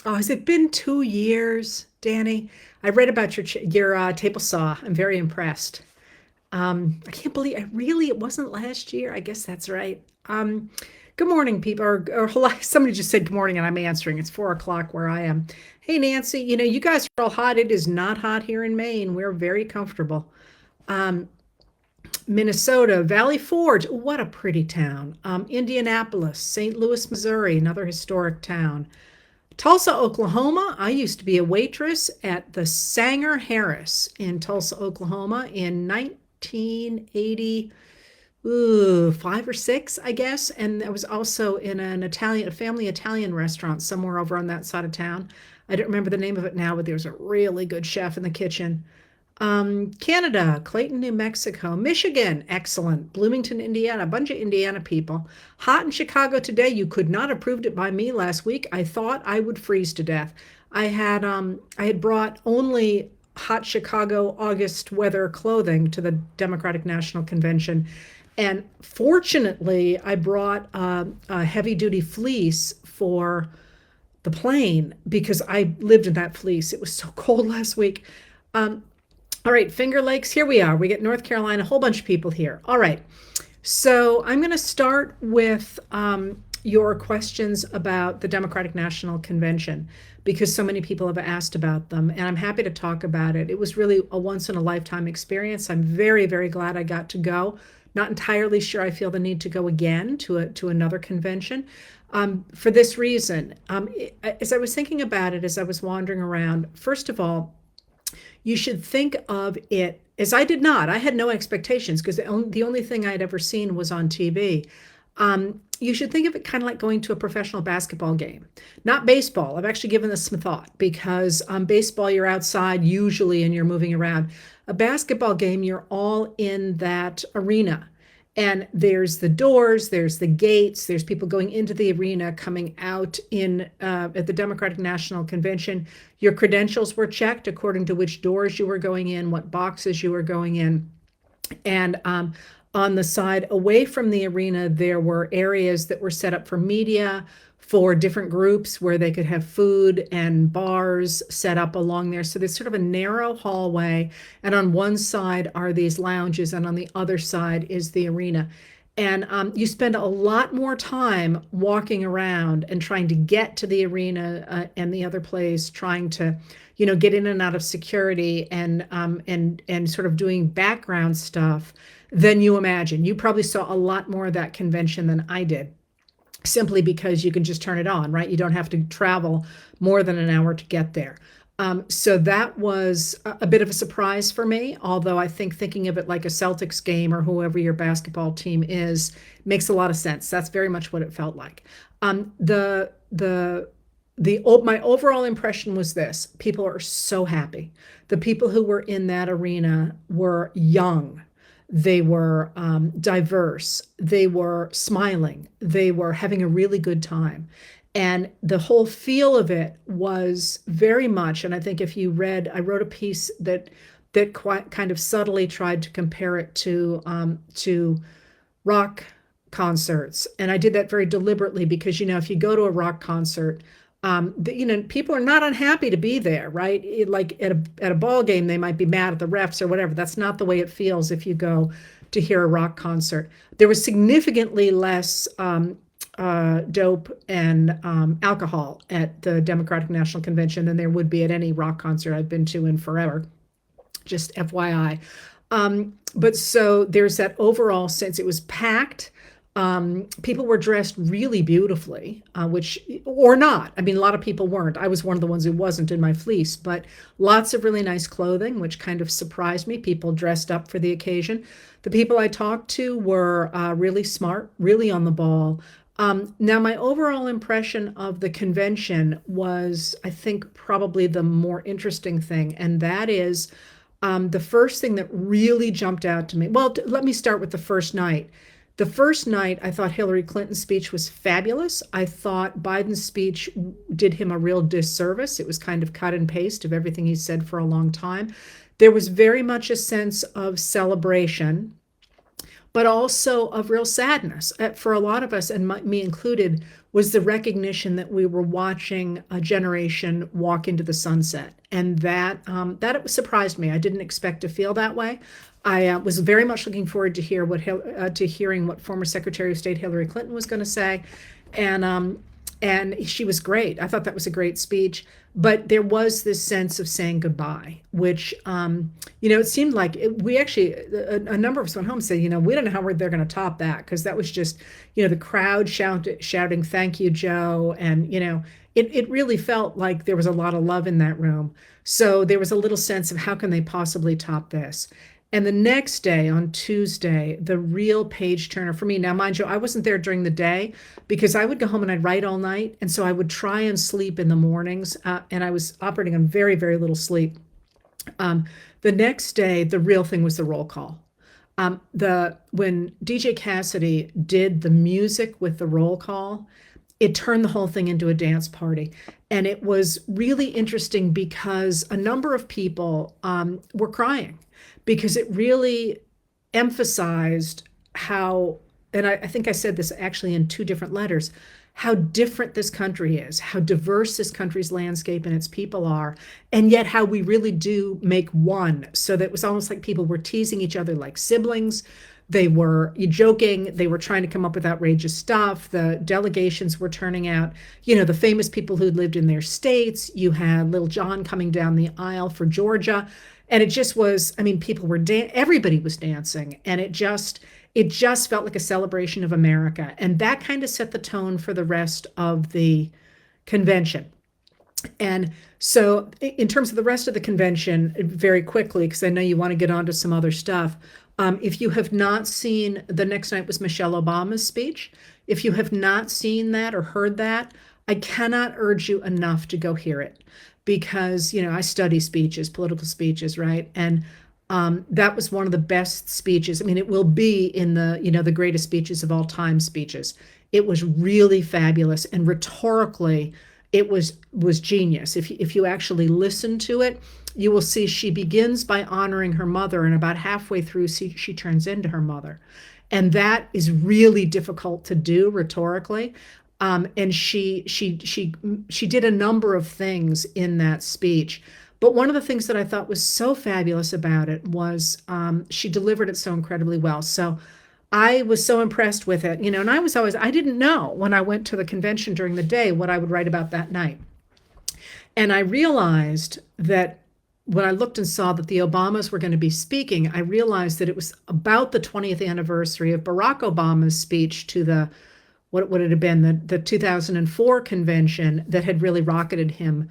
Oh, has it been 2 years, Danny? I read about your table saw. I'm very impressed. I can't believe it wasn't last year. I guess that's right. Good morning, people. Or hello, somebody just said good morning, and I'm answering. It's 4 o'clock where I am. Hey, Nancy. You guys are all hot. It is not hot here in Maine. We're very comfortable. Um, Minnesota, Valley Forge. What a pretty town. Indianapolis, St. Louis, Missouri, another historic town. Tulsa, Oklahoma. I used to be a waitress at the Sanger Harris in Tulsa, Oklahoma in 1980, five or six, I guess. And I was also in a family Italian restaurant somewhere over on that side of town. I don't remember the name of it now, but there's a really good chef in the kitchen. Canada, Clayton, New Mexico, Michigan, excellent. Bloomington, Indiana, a bunch of Indiana people. Hot in Chicago today. You could not have proved it by me last week. I thought I would freeze to death. I had brought only hot Chicago August weather clothing to the Democratic National Convention. And fortunately, I brought a heavy duty fleece for the plane because I lived in that fleece. It was so cold last week. Um, all right, Finger Lakes, here we are. We get North Carolina, a whole bunch of people here. All right, so I'm going to start with your questions about the Democratic National Convention because so many people have asked about them, and I'm happy to talk about it. It was really a once in a lifetime experience. I'm very, very glad I got to go. Not entirely sure I feel the need to go again to another convention. For this reason, as I was thinking about it, as I was wandering around, first of all, you should think of it as I did not. I had no expectations because the only thing I'd ever seen was on TV. You should think of it kind of like going to a professional basketball game, not baseball. I've actually given this some thought because baseball, you're outside usually and you're moving around. A basketball game, you're all in that arena. And there's the doors, there's the gates, there's people going into the arena, coming out in at the Democratic National Convention. Your credentials were checked according to which doors you were going in, what boxes you were going in. And on the side away from the arena, there were areas that were set up for media, for different groups where they could have food and bars set up along there. So there's sort of a narrow hallway, and on one side are these lounges, and on the other side is the arena. And you spend a lot more time walking around and trying to get to the arena and the other place, trying to, get in and out of security and sort of doing background stuff than you imagine. You probably saw a lot more of that convention than I did simply because you can just turn it on, right? You don't have to travel more than an hour to get there. So that was a bit of a surprise for me, although I think thinking of it like a Celtics game or whoever your basketball team is makes a lot of sense. That's very much what it felt like. My overall impression was this: people are so happy. The people who were in that arena were young, they were diverse, they were smiling, they were having a really good time. And the whole feel of it was very much, and I think if you read, I wrote a piece that quite kind of subtly tried to compare it to rock concerts. And I did that very deliberately because, if you go to a rock concert, people are not unhappy to be there, right? Like at a ball game, they might be mad at the refs or whatever. That's not the way it feels if you go to hear a rock concert. There was significantly less dope and alcohol at the Democratic National Convention than there would be at any rock concert I've been to in forever. Just FYI. But so there's that overall sense. It was packed. People were dressed really beautifully, which, or not. I mean, a lot of people weren't. I was one of the ones who wasn't in my fleece, but lots of really nice clothing, which kind of surprised me. People dressed up for the occasion. The people I talked to were really smart, really on the ball. Now, my overall impression of the convention was, I think, probably the more interesting thing, and that is the first thing that really jumped out to me. Well, let me start with the first night. The first night, I thought Hillary Clinton's speech was fabulous. I thought Biden's speech did him a real disservice. It was kind of cut and paste of everything he said for a long time. There was very much a sense of celebration, but also of real sadness for a lot of us, and me included, was the recognition that we were watching a generation walk into the sunset, and that it surprised me. I didn't expect to feel that way. I was very much looking forward to hearing what former Secretary of State Hillary Clinton was going to say, and she was great. I thought that was a great speech. But there was this sense of saying goodbye, which, it seemed like we actually, a number of us went home and said, we don't know how they're going to top that, because that was just, the crowd shouting, "Thank you, Joe." And, it really felt like there was a lot of love in that room. So there was a little sense of how can they possibly top this? And the next day, on Tuesday, the real page turner for me. Now, mind you, I wasn't there during the day because I would go home and I'd write all night. And so I would try and sleep in the mornings. And I was operating on very, very little sleep. The next day, the real thing was the roll call. When DJ Cassidy did the music with the roll call, it turned the whole thing into a dance party. And it was really interesting because a number of people were crying, because it really emphasized how, and I think I said this actually in two different letters, how different this country is, how diverse this country's landscape and its people are, and yet how we really do make one. So that it was almost like people were teasing each other like siblings. They were joking. They were trying to come up with outrageous stuff. The delegations were turning out, the famous people who lived in their states. You had Little John coming down the aisle for Georgia. And it just was, people were, everybody was dancing. And it just felt like a celebration of America. And that kind of set the tone for the rest of the convention. And so in terms of the rest of the convention, very quickly, because I know you want to get on to some other stuff. If you have not seen, the next night was Michelle Obama's speech. If you have not seen that or heard that, I cannot urge you enough to go hear it, because, I study speeches, political speeches, right? And that was one of the best speeches. It will be in the greatest speeches of all time speeches. It was really fabulous, and rhetorically, it was genius. If you actually listen to it, you will see she begins by honoring her mother, and about halfway through, she turns into her mother. And that is really difficult to do rhetorically. And she did a number of things in that speech. But one of the things that I thought was so fabulous about it was she delivered it so incredibly well. So I was so impressed with it, and I didn't know when I went to the convention during the day what I would write about that night. And I realized that when I looked and saw that the Obamas were going to be speaking, I realized that it was about the 20th anniversary of Barack Obama's speech to what would it have been, the 2004 convention that had really rocketed him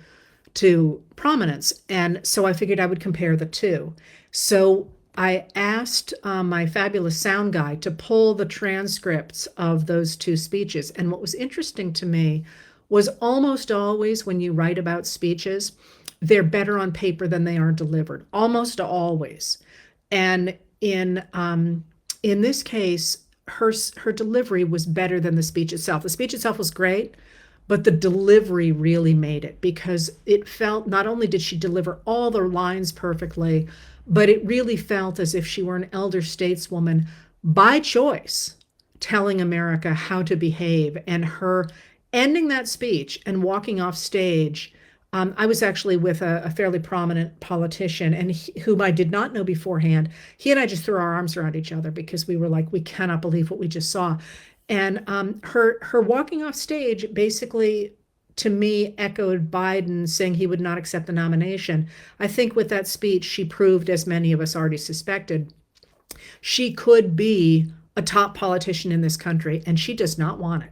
to prominence. And so I figured I would compare the two. So I asked my fabulous sound guy to pull the transcripts of those two speeches. And what was interesting to me was almost always when you write about speeches, they're better on paper than they are delivered, almost always. And in this case, her delivery was better than the speech itself. The speech itself was great, but the delivery really made it, because it felt, not only did she deliver all the lines perfectly, but it really felt as if she were an elder stateswoman by choice, telling America how to behave. And her ending that speech and walking off stage, I was actually with a fairly prominent politician, and whom I did not know beforehand. He and I just threw our arms around each other because we were like, we cannot believe what we just saw. And her walking off stage basically, to me, echoed Biden saying he would not accept the nomination. I think with that speech, she proved, as many of us already suspected, she could be a top politician in this country, and she does not want it.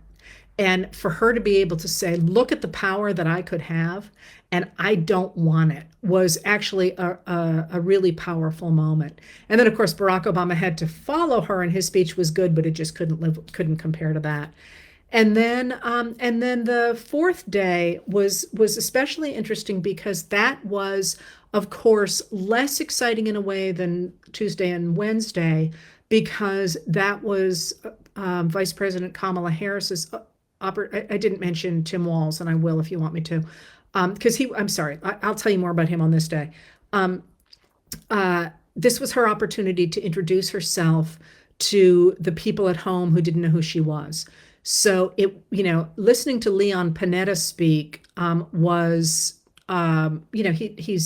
And for her to be able to say, look at the power that I could have, and I don't want it, was actually a really powerful moment. And then, of course, Barack Obama had to follow her, and his speech was good, but it just couldn't compare to that. And then the fourth day was especially interesting, because that was, of course, less exciting in a way than Tuesday and Wednesday, because that was Vice President Kamala Harris's. I didn't mention Tim Walz, and I will if you want me to, because I'm sorry, I'll tell you more about him on this day. This was her opportunity to introduce herself to the people at home who didn't know who she was. So listening to Leon Panetta speak was, he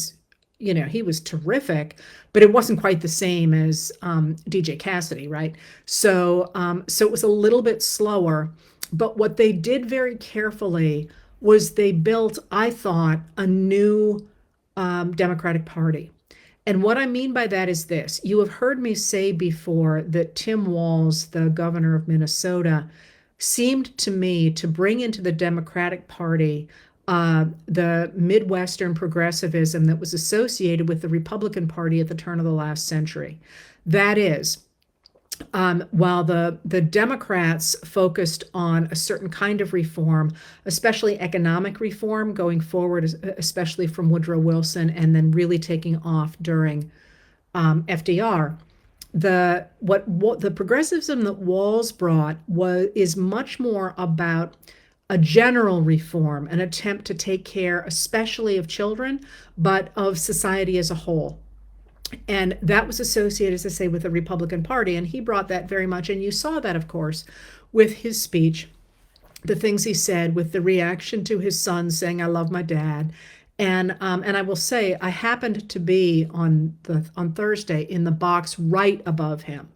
was terrific, but it wasn't quite the same as DJ Cassidy, right? So it was a little bit slower. But what they did very carefully was they built, I thought, a new Democratic Party. And what I mean by that is this. You have heard me say before that Tim Walz, the governor of Minnesota, seemed to me to bring into the Democratic Party the Midwestern progressivism that was associated with the Republican Party at the turn of the last century. That is, while the Democrats focused on a certain kind of reform, especially economic reform going forward, especially from Woodrow Wilson, and then really taking off during FDR, what the progressivism that Walz brought is much more about a general reform, an attempt to take care, especially of children, but of society as a whole. And that was associated, as I say, with the Republican Party. And he brought that very much. And you saw that, of course, with his speech, the things he said, with the reaction to his son saying, "I love my dad." And I will say, I happened to be on Thursday in the box right above him.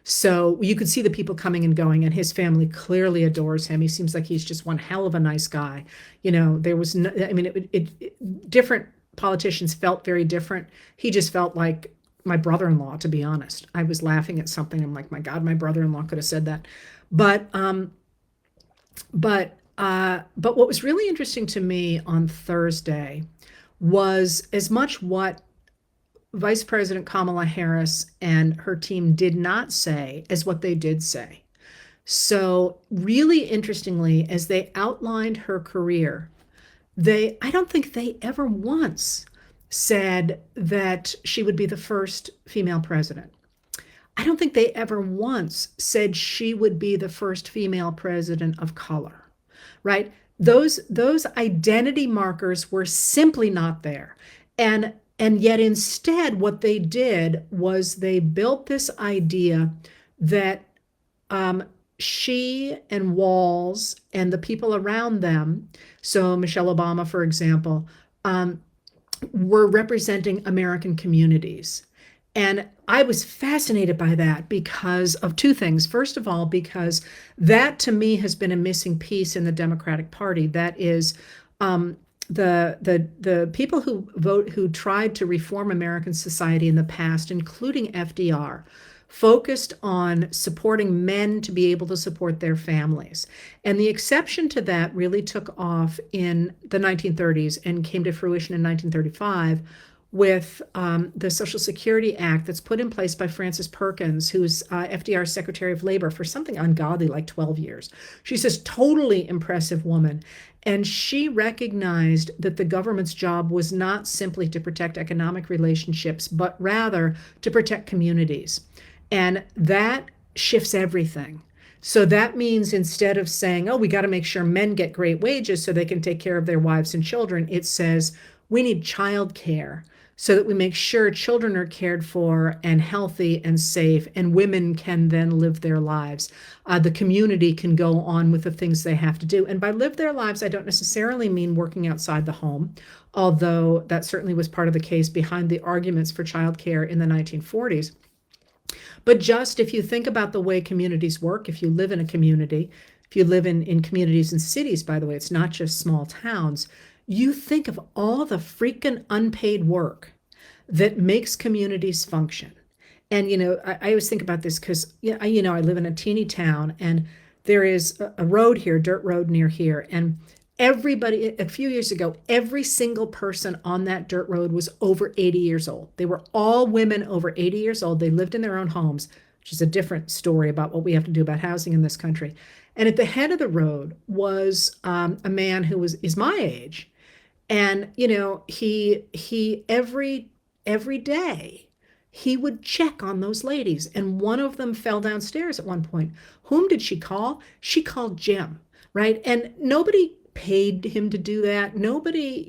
So you could see the people coming and going, and his family clearly adores him. He seems like he's just one hell of a nice guy. There was no, I mean, different politicians felt very different. He just felt like my brother-in-law, to be honest. I was laughing at something. I'm like, my God, my brother-in-law could have said that. But what was really interesting to me on Thursday was as much what Vice President Kamala Harris and her team did not say as what they did say. So really interestingly, as they outlined her career, I don't think they ever once said that she would be the first female president. I don't think they ever once said she would be the first female president of color, right? Those identity markers were simply not there. And yet instead what they did was they built this idea that she and Walz and the people around them, so Michelle Obama, for example, were representing American communities. And I was fascinated by that because of two things. First of all, because that to me has been a missing piece in the Democratic Party. That is, the people who tried to reform American society in the past, including FDR, focused on supporting men to be able to support their families. And the exception to that really took off in the 1930s and came to fruition in 1935 with the Social Security Act that's put in place by Frances Perkins, who's FDR's Secretary of Labor for something ungodly like 12 years. She's this totally impressive woman. And she recognized that the government's job was not simply to protect economic relationships, but rather to protect communities. And that shifts everything. So that means instead of saying, oh, we got to make sure men get great wages so they can take care of their wives and children, it says we need childcare so that we make sure children are cared for and healthy and safe, and women can then live their lives. The community can go on with the things they have to do. And by live their lives, I don't necessarily mean working outside the home, although that certainly was part of the case behind the arguments for childcare in the 1940s. But just if you think about the way communities work, if you live in a community, if you live in communities and cities, by the way, it's not just small towns, you think of all the freaking unpaid work that makes communities function. And, I always think about this because, I live in a teeny town and there is a road here, dirt road near here. And everybody, a few years ago, every single person on that dirt road was over 80 years old. They were all women over 80 years old. They lived in their own homes, which is a different story about what we have to do about housing in this country. And at the head of the road was a man who is my age. And, he every day he would check on those ladies. And one of them fell downstairs at one point. Whom did she call? She called Jim, right? And nobody paid him to do that. Nobody,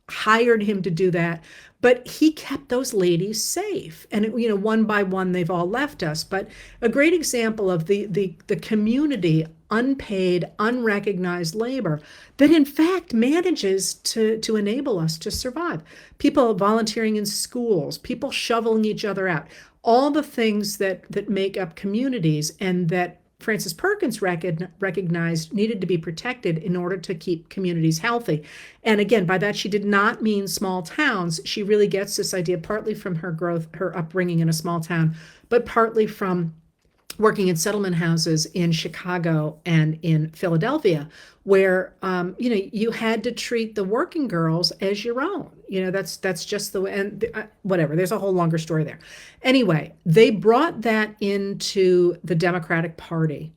hired him to do that, but he kept those ladies safe. And one by one, they've all left us. But a great example of the community, unpaid, unrecognized labor that in fact manages to enable us to survive. People volunteering in schools, people shoveling each other out, all the things that make up communities, and that Frances Perkins recognized needed to be protected in order to keep communities healthy. And again, by that, she did not mean small towns. She really gets this idea partly from her growth, her upbringing in a small town, but partly from working in settlement houses in Chicago and in Philadelphia, where you had to treat the working girls as your own. That's just the way. And whatever. There's a whole longer story there. Anyway, they brought that into the Democratic Party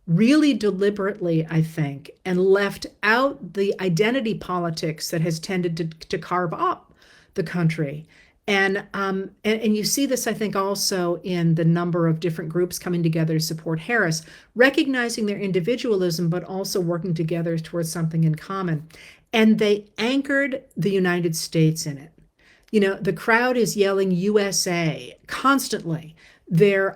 really deliberately, I think, and left out the identity politics that has tended to carve up the country. And you see this, I think, also in the number of different groups coming together to support Harris, recognizing their individualism, but also working together towards something in common. And they anchored the United States in it. The crowd is yelling USA constantly. They're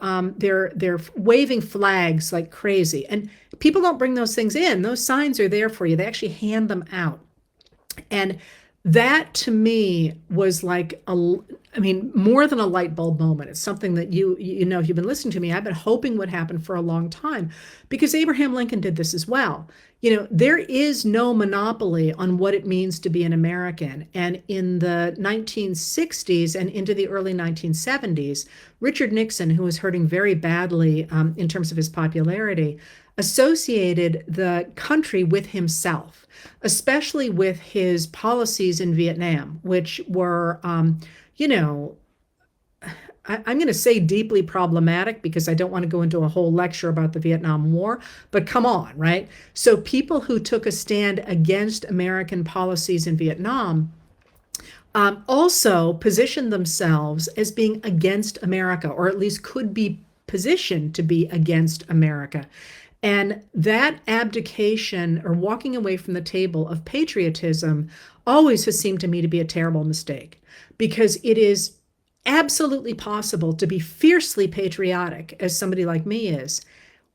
waving flags like crazy. And people don't bring those things in. Those signs are there for you. They actually hand them out. And that to me was like more than a light bulb moment. It's something that if you've been listening to me, I've been hoping would happen for a long time, because Abraham Lincoln did this as well. There is no monopoly on what it means to be an American. And in the 1960s and into the early 1970s, Richard Nixon, who was hurting very badly in terms of his popularity, associated the country with himself, especially with his policies in Vietnam, which were, I'm going to say deeply problematic, because I don't want to go into a whole lecture about the Vietnam War, but come on, right? So people who took a stand against American policies in Vietnam also positioned themselves as being against America, or at least could be positioned to be against America. And that abdication, or walking away from the table of patriotism, always has seemed to me to be a terrible mistake, because it is absolutely possible to be fiercely patriotic, as somebody like me is,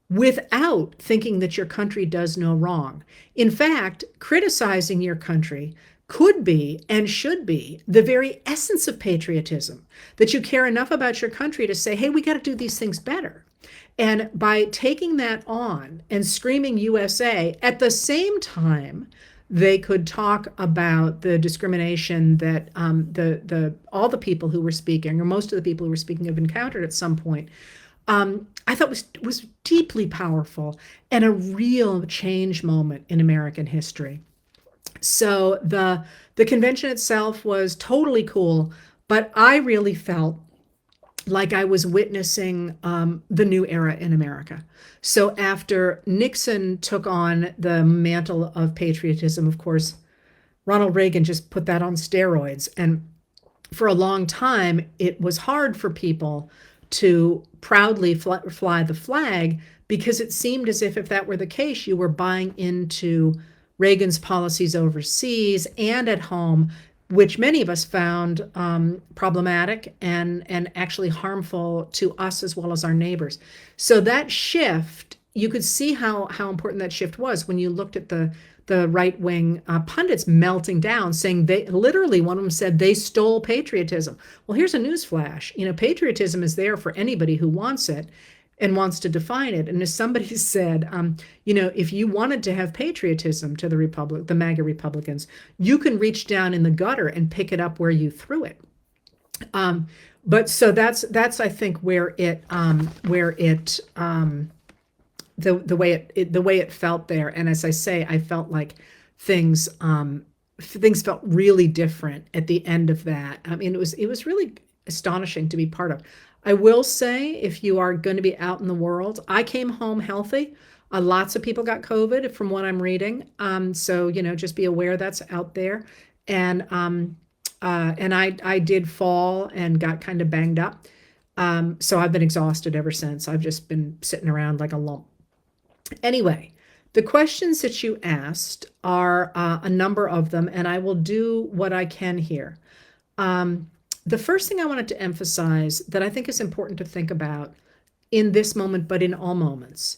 without thinking that your country does no wrong. In fact, criticizing your country could be and should be the very essence of patriotism, that you care enough about your country to say, hey, we got to do these things better. And by taking that on and screaming USA, at the same time, they could talk about the discrimination that all the people who were speaking, or most of the people who were speaking, have encountered at some point. I thought was deeply powerful and a real change moment in American history. So the convention itself was totally cool, but I really felt like I was witnessing the new era in America. So after Nixon took on the mantle of patriotism, of course, Ronald Reagan just put that on steroids. And for a long time, it was hard for people to proudly fly the flag, because it seemed as if that were the case, you were buying into Reagan's policies overseas and at home, which many of us found problematic and actually harmful to us as well as our neighbors. So that shift, you could see how important that shift was when you looked at the right-wing pundits melting down, saying they literally, one of them said they stole patriotism. Well, here's a newsflash. Patriotism is there for anybody who wants it and wants to define it. And as somebody said, if you wanted to have patriotism to the MAGA Republicans, you can reach down in the gutter and pick it up where you threw it. But so that's I think where the way it felt there. And as I say, I felt like things felt really different at the end of that. I mean, it was really astonishing to be part of. I will say, if you are going to be out in the world, I came home healthy. Lots of people got COVID from what I'm reading. So, just be aware that's out there. And I did fall and got kind of banged up. So I've been exhausted ever since. I've just been sitting around like a lump. Anyway, The questions that you asked are a number of them, and I will do what I can here. Um, the first thing I wanted to emphasize that I think is important to think about in this moment, but in all moments,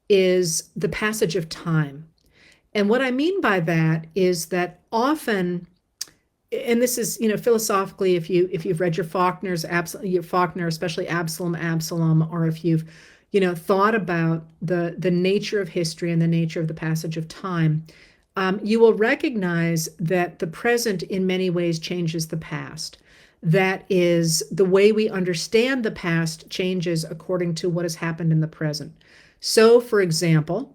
is the passage of time. And what I mean by that is that often, and this is, philosophically, if you've read your Faulkner, especially Absalom, or if you've, thought about the nature of history and the nature of the passage of time, you will recognize that the present in many ways changes the past. That is, the way we understand the past changes according to what has happened in the present. So, for example,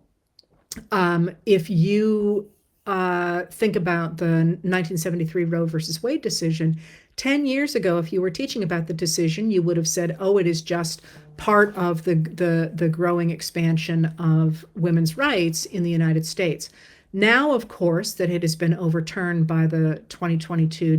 if you think about the 1973 Roe versus Wade decision, 10 years ago, if you were teaching about the decision, you would have said, oh, it is just part of the growing expansion of women's rights in the United States. Now, of course, that it has been overturned by the 2022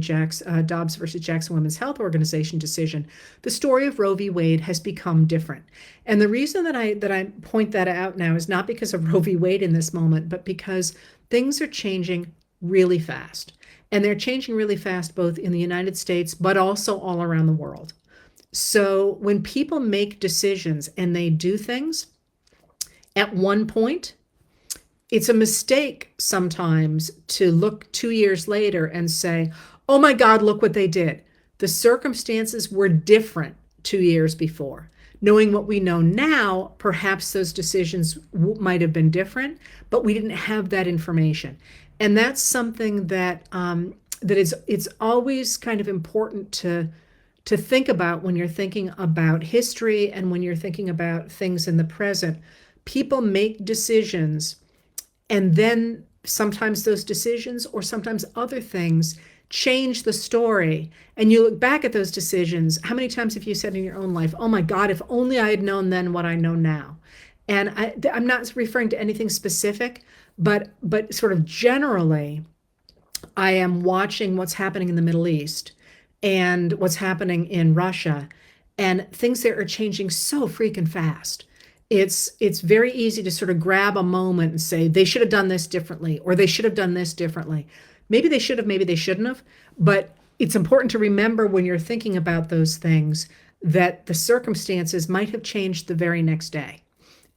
Dobbs versus Jackson Women's Health Organization decision, the story of Roe v. Wade has become different. And the reason that I point that out now is not because of Roe v. Wade in this moment, but because things are changing really fast. And they're changing really fast both in the United States, but also all around the world. So when people make decisions and they do things, at one point, it's a mistake sometimes to look 2 years later and say, oh my God, look what they did. The circumstances were different 2 years before. Knowing what we know now, perhaps those decisions might have been different, but we didn't have that information. And that's something that it's always kind of important to think about when you're thinking about history and when you're thinking about things in the present. People make decisions, and then sometimes those decisions or sometimes other things change the story. And you look back at those decisions. How many times have you said in your own life, oh my God, if only I had known then what I know now? And I'm not referring to anything specific, but sort of generally, I am watching what's happening in the Middle East and what's happening in Russia, and things there are changing so freaking fast. It's very easy to sort of grab a moment and say they should have done this differently, or they should have done this differently. Maybe they should have, maybe they shouldn't have, but it's important to remember when you're thinking about those things that the circumstances might have changed the very next day.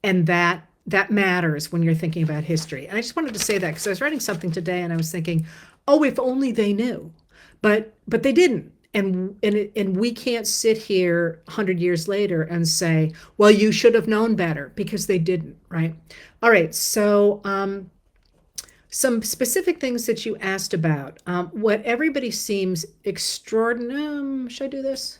And that matters when you're thinking about history. And I just wanted to say that because I was writing something today and I was thinking, oh, if only they knew. But they didn't. And we can't sit here 100 years later and say, well, you should have known better, because they didn't, right? All right, so some specific things that you asked about. What everybody seems extraordinary. Should I do this?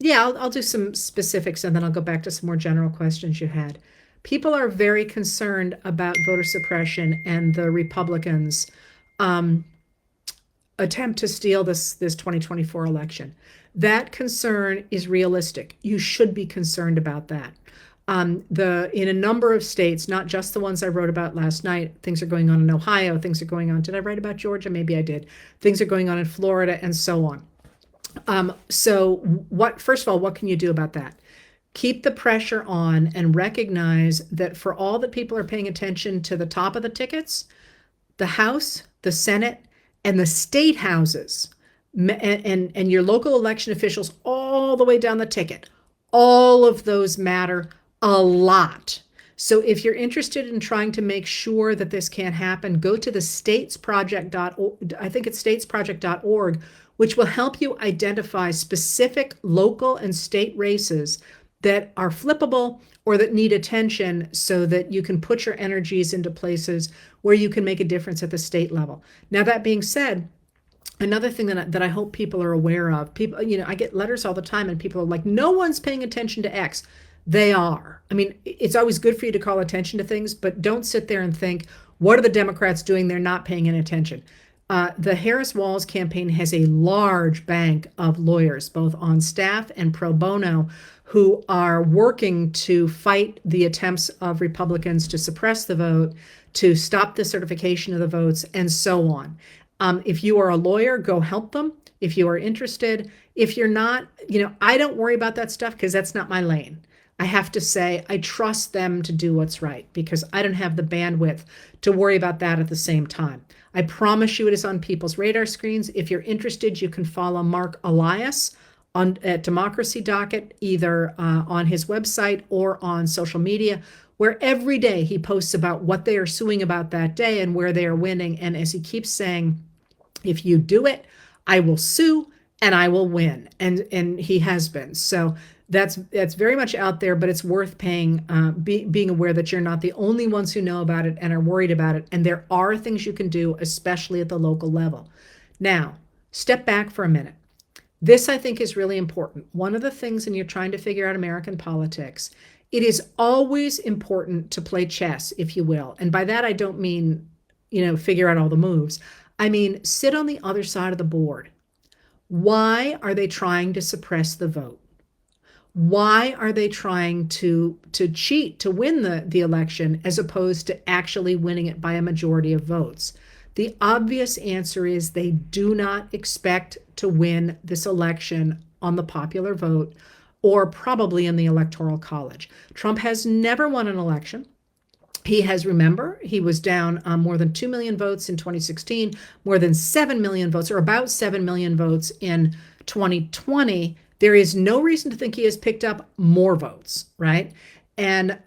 Yeah, I'll do some specifics and then I'll go back to some more general questions you had. People are very concerned about voter suppression and the Republicans' attempt to steal this 2024 election. That concern is realistic. You should be concerned about that. In a number of states, not just the ones I wrote about last night, things are going on in Ohio, things are going on. Did I write about Georgia? Maybe I did. Things are going on in Florida and so on. First of all, what can you do about that? Keep the pressure on and recognize that for all that people are paying attention to the top of the tickets, the House, the Senate, and the state houses, and your local election officials all the way down the ticket, all of those matter a lot. So if you're interested in trying to make sure that this can't happen, go to the statesproject.org, I think it's statesproject.org, which will help you identify specific local and state races that are flippable or that need attention so that you can put your energies into places where you can make a difference at the state level. Now, that being said, another thing that I hope people are aware of, people, I get letters all the time and people are like, no one's paying attention to X. They are. I mean, it's always good for you to call attention to things, but don't sit there and think, what are the Democrats doing? They're not paying any attention. The Harris-Walz campaign has a large bank of lawyers, both on staff and pro bono, who are working to fight the attempts of Republicans to suppress the vote, to stop the certification of the votes, and so on. If you are a lawyer, go help them. If you are interested, if you're not, I don't worry about that stuff because that's not my lane. I have to say, I trust them to do what's right because I don't have the bandwidth to worry about that at the same time. I promise you it is on people's radar screens. If you're interested, you can follow Mark Elias at Democracy Docket, either on his website or on social media, where every day he posts about what they are suing about that day and where they are winning. And as he keeps saying, if you do it, I will sue and I will win. And he has been. So that's very much out there, but it's worth paying, being aware that you're not the only ones who know about it and are worried about it. And there are things you can do, especially at the local level. Now, step back for a minute. This, I think, is really important. One of the things when you're trying to figure out American politics, it is always important to play chess, if you will. And by that, I don't mean, figure out all the moves. I mean, sit on the other side of the board. Why are they trying to suppress the vote? Why are they trying to cheat to win the election as opposed to actually winning it by a majority of votes? The obvious answer is they do not expect to win this election on the popular vote or probably in the Electoral College. Trump has never won an election. He has, remember, he was down more than 2 million votes in 2016, more than 7 million votes, or about 7 million votes in 2020. There is no reason to think he has picked up more votes, right? And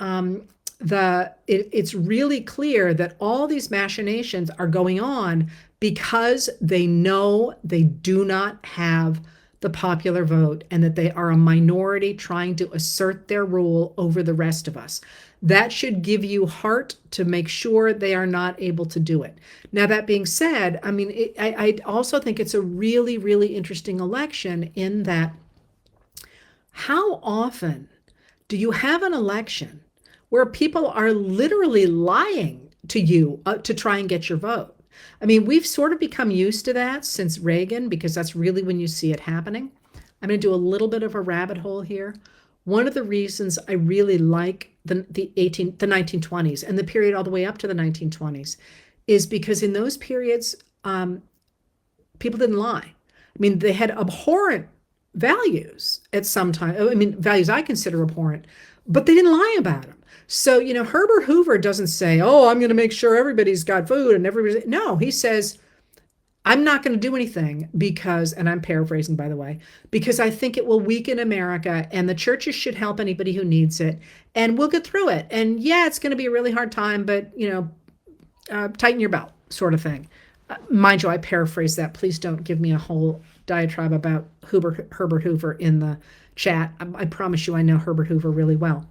it's really clear that all these machinations are going on because they know they do not have the popular vote and that they are a minority trying to assert their rule over the rest of us. That should give you heart to make sure they are not able to do it. Now, that being said, I mean, I also think it's a really, really interesting election in that how often do you have an election where people are literally lying to you to try and get your vote? I mean, we've sort of become used to that since Reagan, because that's really when you see it happening. I'm going to do a little bit of a rabbit hole here. One of the reasons I really like the 1920s and the period all the way up to the 1920s is because in those periods, people didn't lie. I mean, they had abhorrent values at some time. I mean, values I consider abhorrent, but they didn't lie about them. So, Herbert Hoover doesn't say, oh, I'm going to make sure everybody's got food and everybody's. No, he says, I'm not going to do anything because, and I'm paraphrasing, by the way, because I think it will weaken America and the churches should help anybody who needs it. And we'll get through it. And yeah, it's going to be a really hard time, but, tighten your belt sort of thing. Mind you, I paraphrase that. Please don't give me a whole diatribe about Herbert Hoover in the chat. I promise you I know Herbert Hoover really well.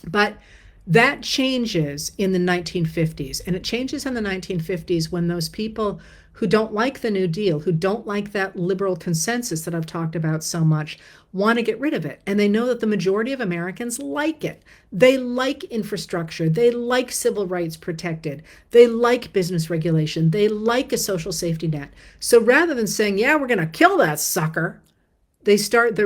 But that changes in the 1950s. And it changes in the 1950s when those people who don't like the New Deal, who don't like that liberal consensus that I've talked about so much, want to get rid of it. And they know that the majority of Americans like it. They like infrastructure. They like civil rights protected. They like business regulation. They like a social safety net. So rather than saying, yeah, we're going to kill that sucker, they start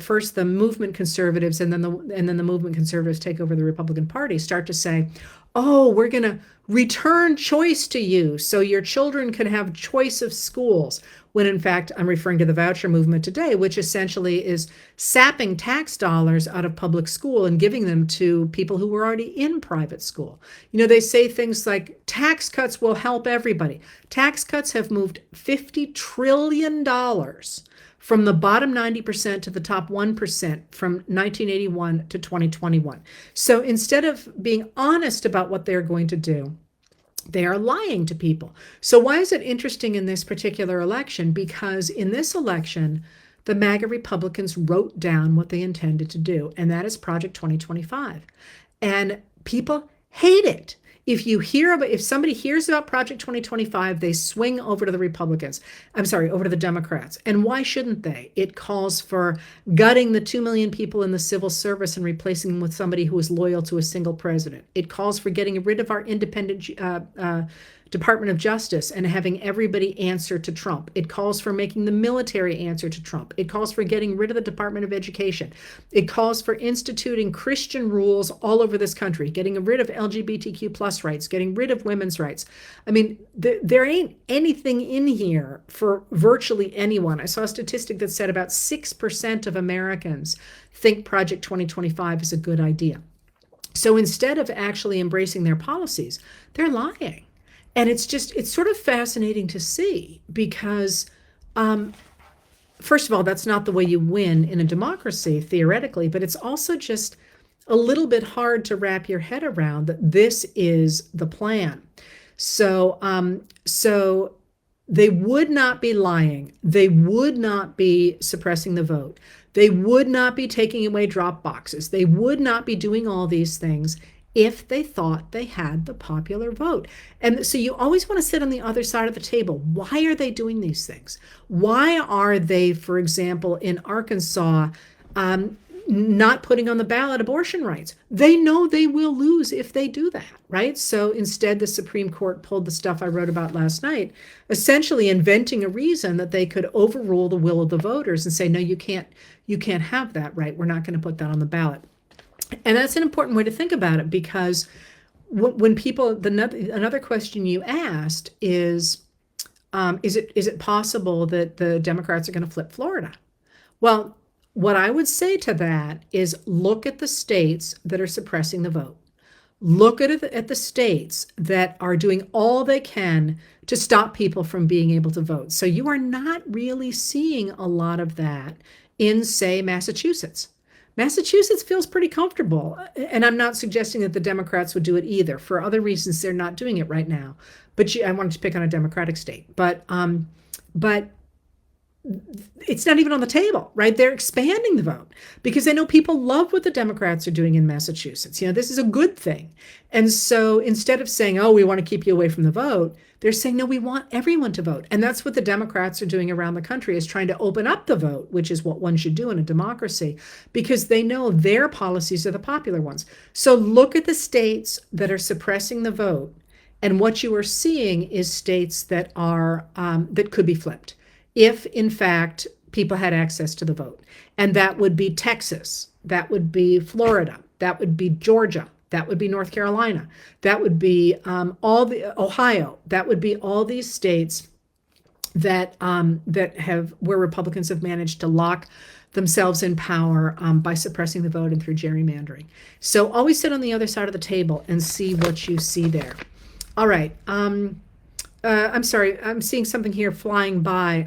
first the movement conservatives and then the movement conservatives take over the Republican Party, start to say, oh, we're going to return choice to you so your children can have choice of schools. When in fact, I'm referring to the voucher movement today, which essentially is sapping tax dollars out of public school and giving them to people who were already in private school. They say things like tax cuts will help everybody. Tax cuts have moved $50 trillion from the bottom 90% to the top 1% from 1981 to 2021. So instead of being honest about what they're going to do, they are lying to people. So why is it interesting in this particular election? Because in this election, the MAGA Republicans wrote down what they intended to do, and that is Project 2025. And people hate it. If somebody hears about Project 2025, they swing over to the Republicans. Over to the Democrats. And why shouldn't they? It calls for gutting the 2 million people in the civil service and replacing them with somebody who is loyal to a single president. It calls for getting rid of our independent Department of Justice and having everybody answer to Trump. It calls for making the military answer to Trump. It calls for getting rid of the Department of Education. It calls for instituting Christian rules all over this country, getting rid of LGBTQ+ plus rights, getting rid of women's rights. I mean, there ain't anything in here for virtually anyone. I saw a statistic that said about 6% of Americans think Project 2025 is a good idea. So instead of actually embracing their policies, they're lying. And it's sort of fascinating to see because, first of all, that's not the way you win in a democracy, theoretically, but it's also just a little bit hard to wrap your head around that this is the plan. So they would not be lying. They would not be suppressing the vote. They would not be taking away drop boxes. They would not be doing all these things if they thought they had the popular vote. And so you always want to sit on the other side of the table. Why are they doing these things? Why are they, for example, in Arkansas, not putting on the ballot abortion rights? They know they will lose if they do that, right? So instead, the Supreme Court pulled the stuff I wrote about last night, essentially inventing a reason that they could overrule the will of the voters and say, no, you can't have that right. We're not going to put that on the ballot. And that's an important way to think about it, because when people, another question you asked is it possible that the Democrats are going to flip Florida? Well, what I would say to that is look at the states that are suppressing the vote. Look at the states that are doing all they can to stop people from being able to vote. So you are not really seeing a lot of that in, say, Massachusetts. Massachusetts feels pretty comfortable, and I'm not suggesting that the Democrats would do it either. For other reasons, they're not doing it right now. But I wanted to pick on a Democratic state, but it's not even on the table, right? They're expanding the vote because they know people love what the Democrats are doing in Massachusetts. This is a good thing. And so instead of saying, oh, we want to keep you away from the vote, they're saying, no, we want everyone to vote. And that's what the Democrats are doing around the country, is trying to open up the vote, which is what one should do in a democracy, because they know their policies are the popular ones. So look at the states that are suppressing the vote. And what you are seeing is states that are that could be flipped if, in fact, people had access to the vote. And that would be Texas, that would be Florida, that would be Georgia, that would be North Carolina, that would be all the Ohio, that would be all these states that where Republicans have managed to lock themselves in power by suppressing the vote and through gerrymandering. So always sit on the other side of the table and see what you see there. All right. I'm sorry, I'm seeing something here flying by.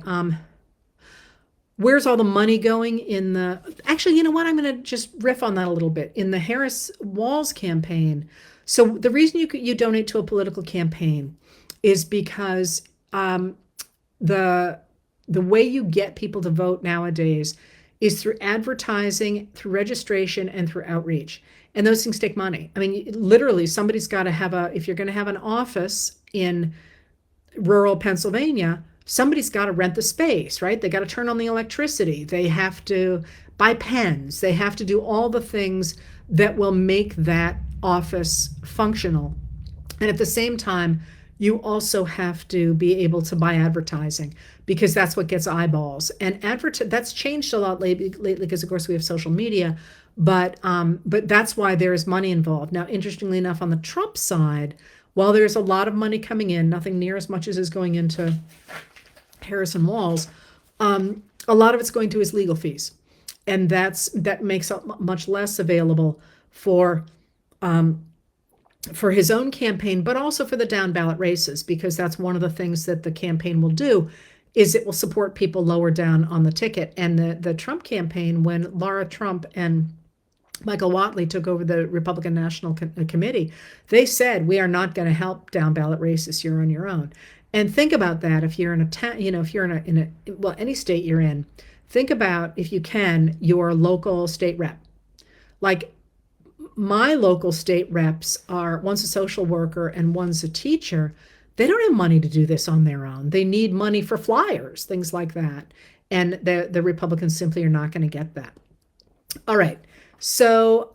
Where's all the money going in the, actually, you know what? I'm going to just riff on that a little bit. In the Harris-Walz campaign. So the reason you donate to a political campaign is because the way you get people to vote nowadays is through advertising, through registration, and through outreach. And those things take money. I mean, literally, somebody's got to have if you're going to have an office in rural Pennsylvania, somebody's got to rent the space, right? They got to turn on the electricity. They have to buy pens. They have to do all the things that will make that office functional. And at the same time, you also have to be able to buy advertising, because that's what gets eyeballs. And that's changed a lot lately because, of course, we have social media. But that's why there is money involved. Now, interestingly enough, on the Trump side, while there's a lot of money coming in, nothing near as much as is going into Harris-Walz, a lot of it's going to his legal fees. And that makes it much less available for his own campaign, but also for the down ballot races, because that's one of the things that the campaign will do, is it will support people lower down on the ticket. And the Trump campaign, when Laura Trump and Michael Whatley took over the Republican National Committee, they said, we are not going to help down ballot races. You're on your own. And think about that. If you're in a town, if you're in a any state you're in, think about, if you can, your local state rep. Like, my local state reps are, one's a social worker and one's a teacher. They don't have money to do this on their own. They need money for flyers, things like that. And the Republicans simply are not going to get that. All right. So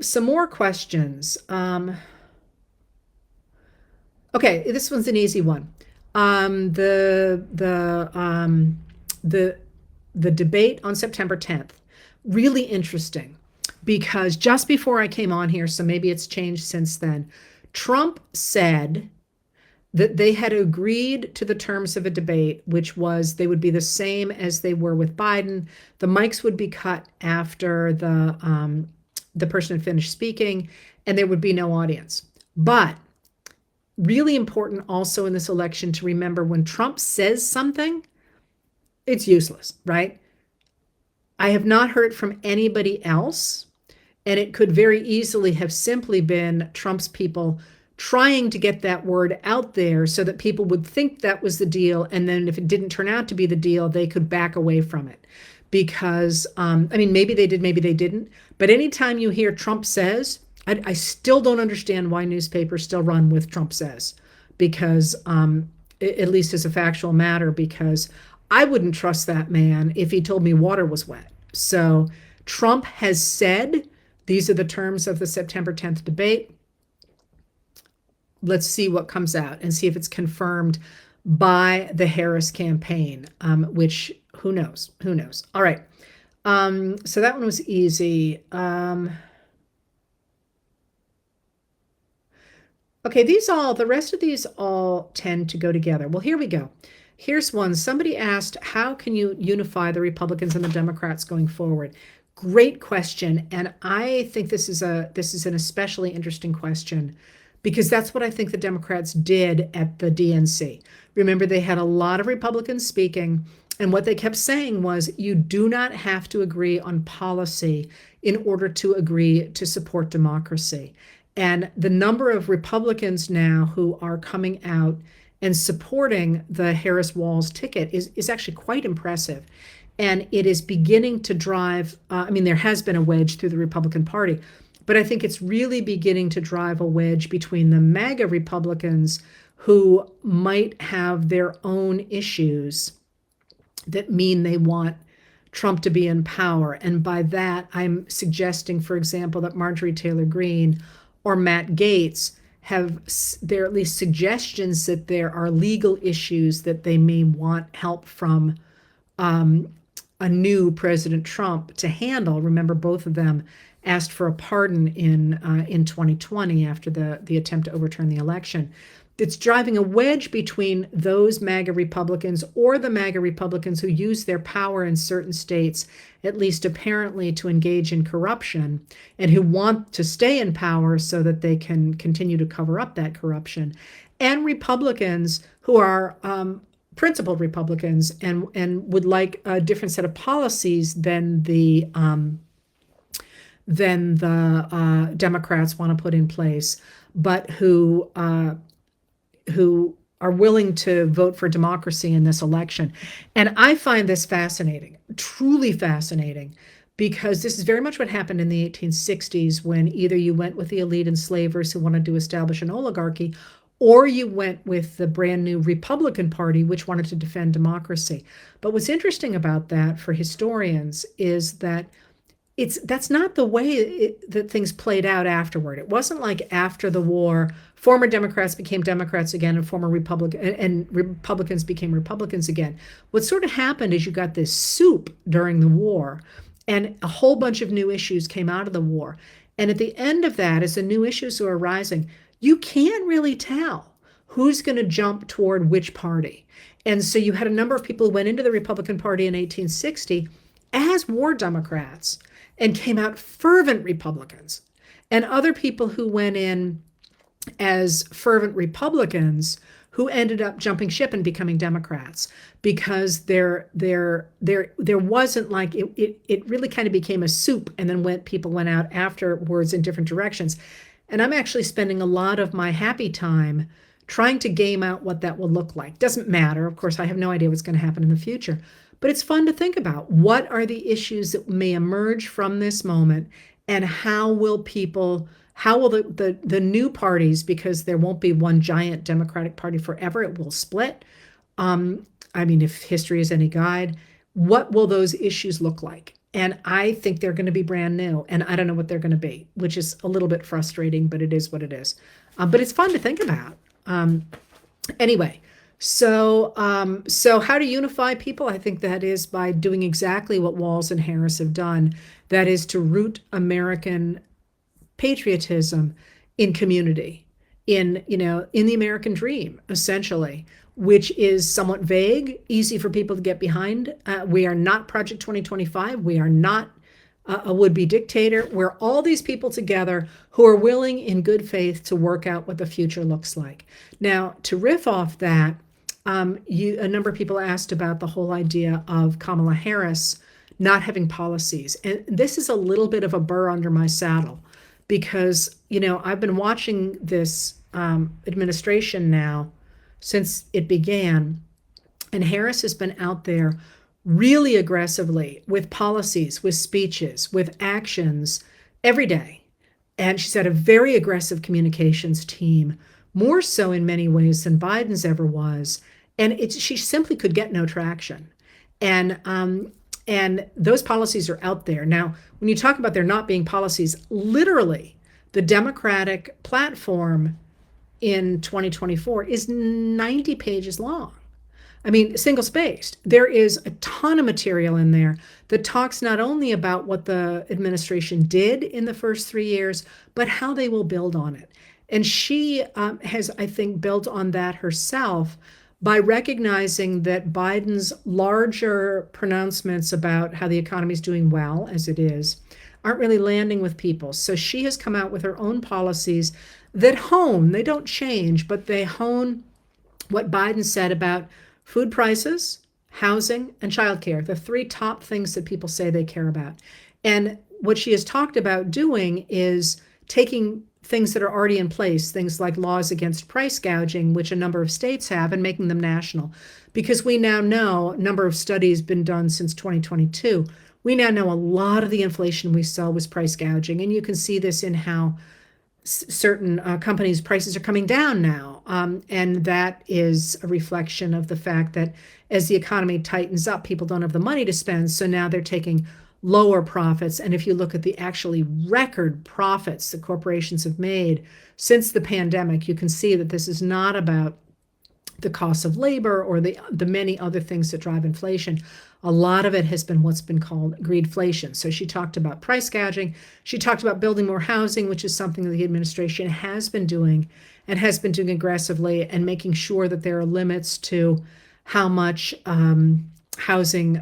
some more questions. Okay, this one's an easy one. The debate on September 10th, really interesting, because just before I came on here, so maybe it's changed since then, Trump said that they had agreed to the terms of a debate, which was they would be the same as they were with Biden. The mics would be cut after the person had finished speaking, and there would be no audience. But really important also in this election to remember, when Trump says something, it's useless, right? I have not heard from anybody else, and it could very easily have simply been Trump's people trying to get that word out there so that people would think that was the deal. And then if it didn't turn out to be the deal, they could back away from it. Because, I mean, maybe they did, maybe they didn't. But anytime you hear Trump says, I still don't understand why newspapers still run with Trump says, because at least as a factual matter, because I wouldn't trust that man if he told me water was wet. So Trump has said, these are the terms of the September 10th debate. Let's see what comes out and see if it's confirmed by the Harris campaign, which who knows? Who knows? All right. So that one was easy. Okay, the rest of these all tend to go together. Well, here we go. Here's one. Somebody asked, how can you unify the Republicans and the Democrats going forward? Great question. And I think this is an especially interesting question, because that's what I think the Democrats did at the DNC. Remember, they had a lot of Republicans speaking, and what they kept saying was, you do not have to agree on policy in order to agree to support democracy. And the number of Republicans now who are coming out and supporting the Harris-Walz ticket is actually quite impressive. And it is beginning to drive, I mean, there has been a wedge through the Republican Party, but I think it's really beginning to drive a wedge between the MAGA Republicans, who might have their own issues that mean they want Trump to be in power. And by that, I'm suggesting, for example, that Marjorie Taylor Greene or Matt Gaetz there are at least suggestions that there are legal issues that they may want help from a new President Trump to handle. Remember, both of them asked for a pardon in 2020 after the attempt to overturn the election. It's driving a wedge between those MAGA Republicans, or the MAGA Republicans who use their power in certain states, at least apparently, to engage in corruption, and who want to stay in power so that they can continue to cover up that corruption, and Republicans who are principled Republicans and would like a different set of policies than the Democrats want to put in place, but who are willing to vote for democracy in this election. And I find this fascinating, truly fascinating, because this is very much what happened in the 1860s, when either you went with the elite enslavers who wanted to establish an oligarchy, or you went with the brand new Republican Party, which wanted to defend democracy. But what's interesting about that for historians is that that's not the way that things played out afterward. It wasn't like after the war, former Democrats became Democrats again, and Republicans became Republicans again. What sort of happened is you got this soup during the war, and a whole bunch of new issues came out of the war. And at the end of that, as the new issues are arising, you can't really tell who's going to jump toward which party. And so you had a number of people who went into the Republican Party in 1860 as war Democrats and came out fervent Republicans, and other people who went in as fervent Republicans who ended up jumping ship and becoming Democrats, because there wasn't like it really kind of became a soup, and then people went out afterwards in different directions. And I'm actually spending a lot of my happy time trying to game out what that will look like. Doesn't matter, of course, I have no idea what's going to happen in the future. But it's fun to think about, what are the issues that may emerge from this moment, and how will the new parties, because there won't be one giant Democratic Party forever, it will split. I mean, if history is any guide, what will those issues look like? And I think they're going to be brand new, and I don't know what they're going to be, which is a little bit frustrating, but it is what it is. But it's fun to think about. Anyway. So how to unify people? I think that is by doing exactly what Walz and Harris have done. That is to root American patriotism in community, in the American dream, essentially, which is somewhat vague, easy for people to get behind. We are not Project 2025. We are not a would-be dictator. We're all these people together who are willing in good faith to work out what the future looks like. Now, to riff off that, a number of people asked about the whole idea of Kamala Harris not having policies. And this is a little bit of a burr under my saddle because, I've been watching this administration now since it began, and Harris has been out there really aggressively with policies, with speeches, with actions every day. And she's had a very aggressive communications team, more so in many ways than Biden's ever was. And she simply could get no traction. And those policies are out there. Now, when you talk about there not being policies, literally, the Democratic platform in 2024 is 90 pages long. I mean, single spaced. There is a ton of material in there that talks not only about what the administration did in the first 3 years, but how they will build on it. And she has, I think, built on that herself by recognizing that Biden's larger pronouncements about how the economy is doing well, as it is, aren't really landing with people. So she has come out with her own policies that hone, they don't change, but they hone what Biden said about food prices, housing, and childcare, the three top things that people say they care about. And what she has talked about doing is taking things that are already in place, things like laws against price gouging, which a number of states have, and making them national. Because we now know, a number of studies been done since 2022, we now know a lot of the inflation we saw was price gouging. And you can see this in how certain companies' prices are coming down now. And that is a reflection of the fact that as the economy tightens up, people don't have the money to spend. So now they're taking lower profits. And if you look at the actually record profits that corporations have made since the pandemic, you can see that this is not about the cost of labor or the many other things that drive inflation. A lot of it has been what's been called greedflation. So she talked about price gouging. She talked about building more housing, which is something that the administration has been doing and has been doing aggressively, and making sure that there are limits to how much housing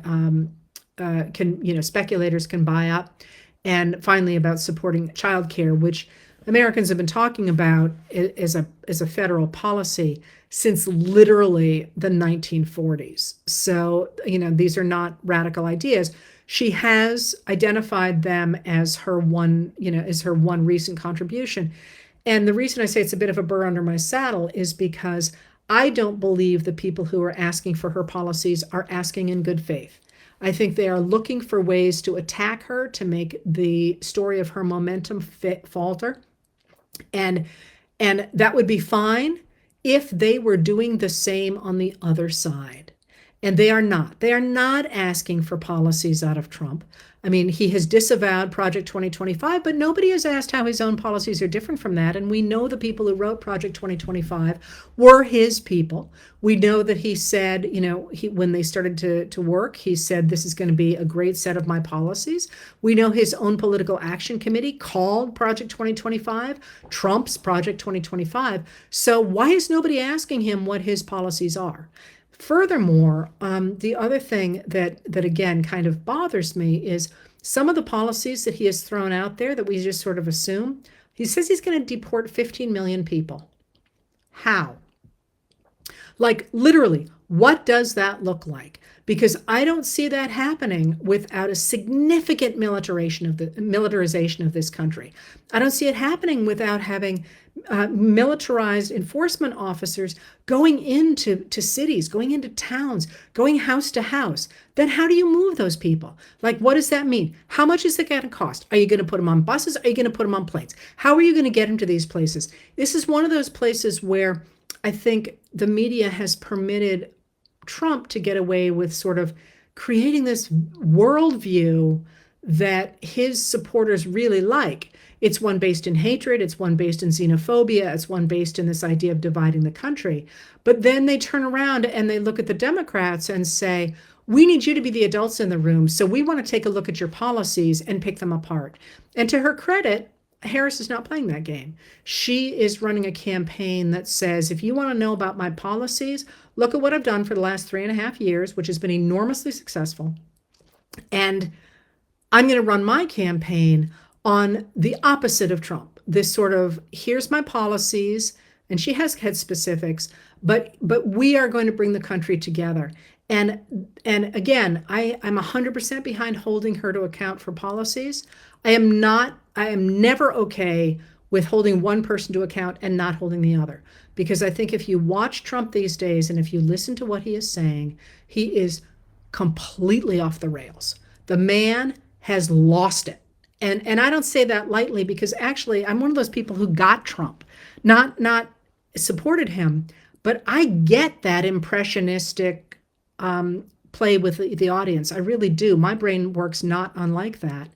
speculators can buy up. And finally, about supporting childcare, which Americans have been talking about as a federal policy since literally the 1940s. So, these are not radical ideas. She has identified them as her one recent contribution. And the reason I say it's a bit of a burr under my saddle is because I don't believe the people who are asking for her policies are asking in good faith. I think they are looking for ways to attack her, to make the story of her momentum falter. And that would be fine if they were doing the same on the other side. And they are not. They are not asking for policies out of Trump. I mean, he has disavowed Project 2025, but nobody has asked how his own policies are different from that. And we know the people who wrote Project 2025 were his people. We know that he said, when they started to work, he said, this is going to be a great set of my policies. We know his own political action committee called Project 2025 Trump's Project 2025. So why is nobody asking him what his policies are? Furthermore, the other thing that again kind of bothers me is some of the policies that he has thrown out there that we just sort of assume. He says he's going to deport 15 million people. How? Like, literally, what does that look like? Because I don't see that happening without a significant militarization of this country. I don't see it happening without having militarized enforcement officers going into cities, going into towns, going house to house. Then how do you move those people? Like, what does that mean? How much is it going to cost? Are you going to put them on buses? Are you going to put them on planes? How are you going to get them to these places? This is one of those places where I think the media has permitted Trump to get away with sort of creating this worldview that his supporters really like. It's one based in hatred. It's one based in xenophobia. It's one based in this idea of dividing the country. But then they turn around and they look at the Democrats and say, we need you to be the adults in the room. So we want to take a look at your policies and pick them apart. And to her credit, Harris is not playing that game. She is running a campaign that says, if you want to know about my policies, look at what I've done for the last 3.5 years, which has been enormously successful. And I'm going to run my campaign on the opposite of Trump. This sort of, here's my policies, and she has had specifics, but we are going to bring the country together. And again, I'm 100% behind holding her to account for policies. I am never okay with holding one person to account and not holding the other. Because I think if you watch Trump these days and if you listen to what he is saying, he is completely off the rails. The man has lost it. And I don't say that lightly, because actually I'm one of those people who got Trump, not supported him, but I get that impressionistic play with the audience. I really do. My brain works not unlike that.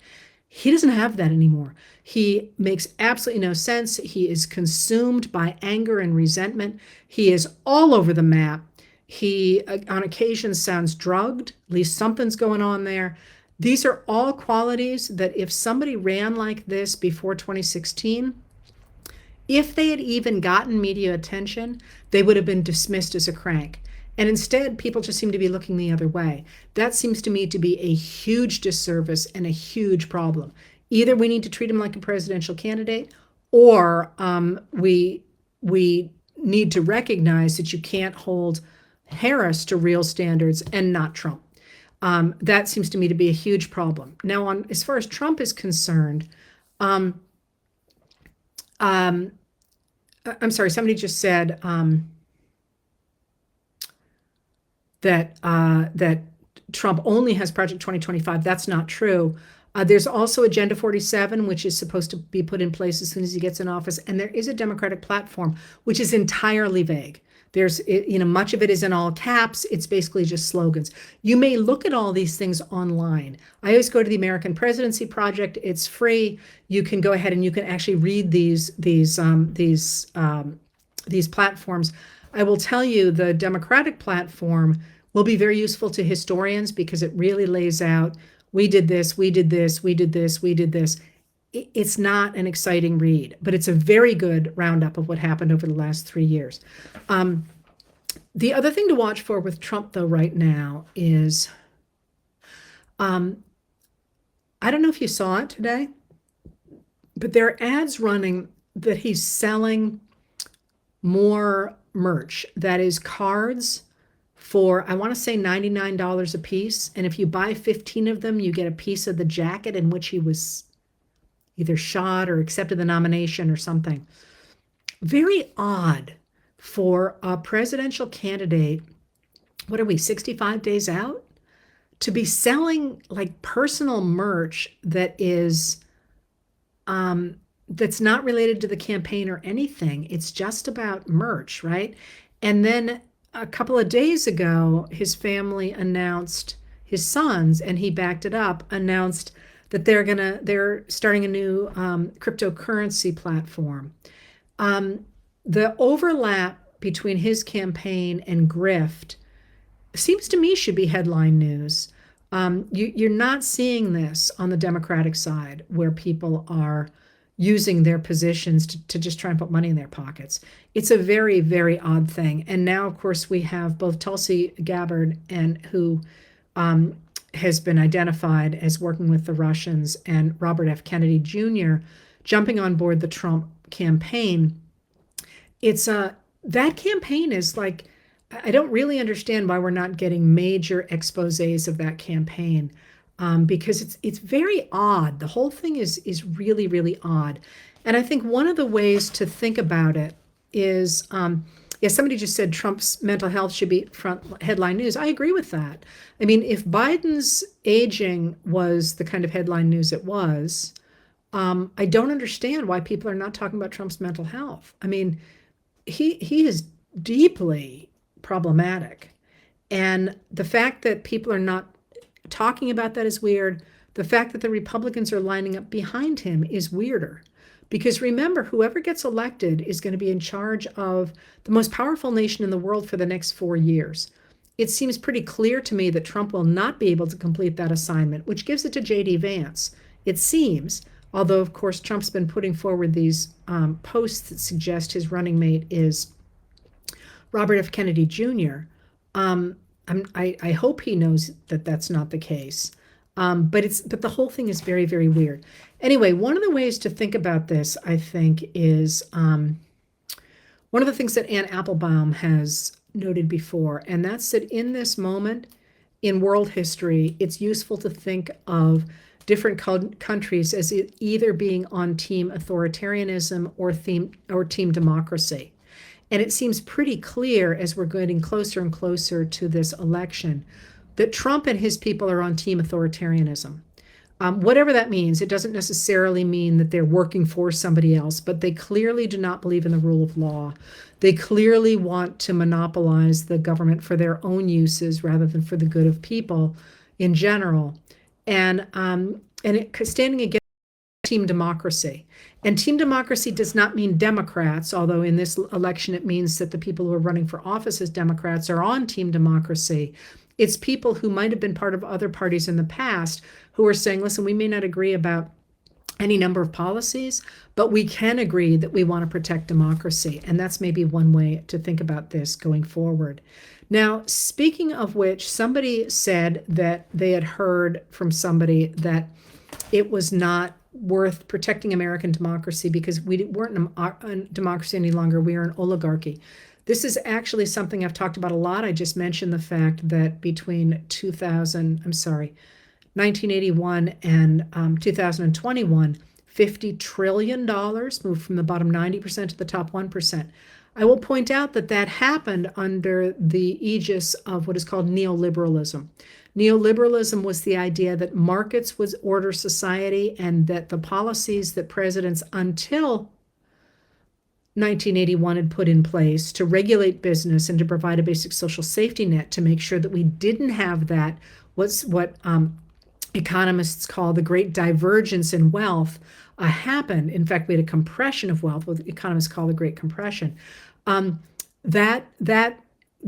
He doesn't have that anymore. He makes absolutely no sense. He is consumed by anger and resentment. He is all over the map. He, on occasion, sounds drugged. At least something's going on there. These are all qualities that if somebody ran like this before 2016, if they had even gotten media attention, they would have been dismissed as a crank. And instead, people just seem to be looking the other way. That seems to me to be a huge disservice and a huge problem. Either we need to treat him like a presidential candidate, or we need to recognize that you can't hold Harris to real standards and not Trump. That seems to me to be a huge problem. Now, as far as Trump is concerned, I'm sorry, somebody just said that Trump only has Project 2025. That's not true. There's also Agenda 47, which is supposed to be put in place as soon as he gets in office. And there is a Democratic platform, which is entirely vague. Much of it is in all caps. It's basically just slogans. You may look at all these things online. I always go to the American Presidency Project. It's free. You can go ahead and you can actually read these platforms. I will tell you, the Democratic platform will be very useful to historians because it really lays out, we did this, we did this, we did this, we did this. It's not an exciting read, but it's a very good roundup of what happened over the last 3 years. The other thing to watch for with Trump, though, right now is, I don't know if you saw it today, but there are ads running that he's selling more merch. That is cards for, I want to say $99 a piece. And if you buy 15 of them, you get a piece of the jacket in which he was either shot or accepted the nomination or something. Very odd for a presidential candidate. What are we, 65 days out? To be selling like personal merch that is, that's not related to the campaign or anything. It's just about merch, right? And then a couple of days ago, his family announced, his sons, and he backed it up, announced that they're starting a new cryptocurrency platform. The overlap between his campaign and grift seems to me should be headline news. You're not seeing this on the Democratic side, where people are using their positions to just try and put money in their pockets. It's a very, very odd thing. And now, of course, we have both Tulsi Gabbard, who has been identified as working with the Russians, and Robert F. Kennedy Jr. jumping on board the Trump campaign. That campaign is like, I don't really understand why we're not getting major exposés of that campaign, because it's very odd. The whole thing is really, really odd. And I think one of the ways to think about it is, somebody just said Trump's mental health should be front headline news. I agree with that. I mean, if Biden's aging was the kind of headline news it was, I don't understand why people are not talking about Trump's mental health. I mean, he is deeply problematic. And the fact that people are not talking about that is weird. The fact that the Republicans are lining up behind him is weirder. Because remember, whoever gets elected is going to be in charge of the most powerful nation in the world for the next 4 years. It seems pretty clear to me that Trump will not be able to complete that assignment, which gives it to J.D. Vance. It seems, Although, of course, Trump's been putting forward these posts that suggest his running mate is Robert F. Kennedy Jr. Um, I hope he knows that that's not the case. But the whole thing is very, very weird. Anyway, one of the ways to think about this, I think, is one of the things that Anne Applebaum has noted before, and that's that in this moment in world history, it's useful to think of different countries as either being on team authoritarianism or team democracy. And it seems pretty clear as we're getting closer and closer to this election that Trump and his people are on team authoritarianism. Whatever that means, it doesn't necessarily mean that they're working for somebody else, but they clearly do not believe in the rule of law. They clearly want to monopolize the government for their own uses rather than for the good of people in general. And standing against team democracy. And team democracy does not mean Democrats, although in this election it means that the people who are running for office as Democrats are on team democracy. It's people who might have been part of other parties in the past who are saying, listen, we may not agree about any number of policies, but we can agree that we want to protect democracy. And that's maybe one way to think about this going forward. Now, speaking of which, somebody said that they had heard from somebody that it was not worth protecting American democracy because we weren't a democracy any longer. We are an oligarchy. This is actually something I've talked about a lot. I just mentioned the fact that between 1981 and 2021, $50 trillion moved from the bottom 90% to the top 1%. I will point out that that happened under the aegis of what is called neoliberalism. Neoliberalism was the idea that markets would order society and that the policies that presidents until 1981 had put in place to regulate business and to provide a basic social safety net to make sure that we didn't have that, what economists call the great divergence in wealth, happened. In fact, we had a compression of wealth, what economists call the Great Compression. That